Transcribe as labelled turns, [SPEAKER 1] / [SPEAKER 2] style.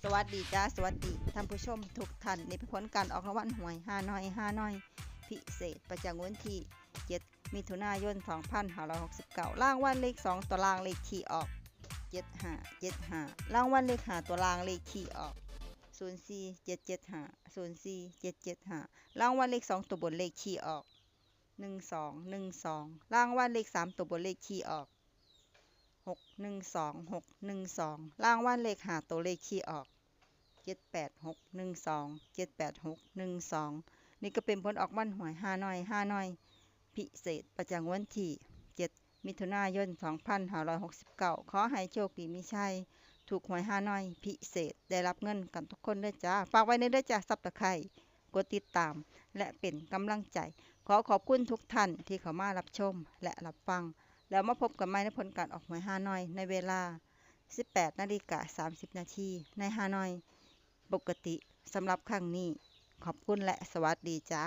[SPEAKER 1] สวัสดีจ้าสวัสดีท่านผู้ชมทุกท่านในผลการออกรางวัลหวยฮานอยพิเศษประจำวันที่7มิถุนายน2569รางวัลเลข2ตัวรางเลขที่ออก7575รางวัลเลข5ตัวรางเลขที่ออก04775 04775รางวัลเลข2ตัวบนเลขที่ออก1212รางวัลเลข3ตัวบนเลขที่ออก612 612รางวัลเลข5ตัวเลขที่ออก78612 78612นี่ก็เป็นผลออกวันหวยฮานอยพิเศษประจำวันที่7มิถุนายน2569ขอให้โชคดีมีชัยถูกหวยฮานอยพิเศษได้รับเงินกันทุกคนด้วยจ้าฝากไว้ในเด้อจ้าซับตะไคร้กดติดตามและเป็นกำลังใจขอบคุณทุกท่านที่เข้ามารับชมและรับฟังแล้วมาพบกันใหม่ในผลการออกหวยฮานอยในเวลา 18:30 นาทีในฮานอยปกติสำหรับครั้งนี้ขอบคุณและสวัสดีจ้า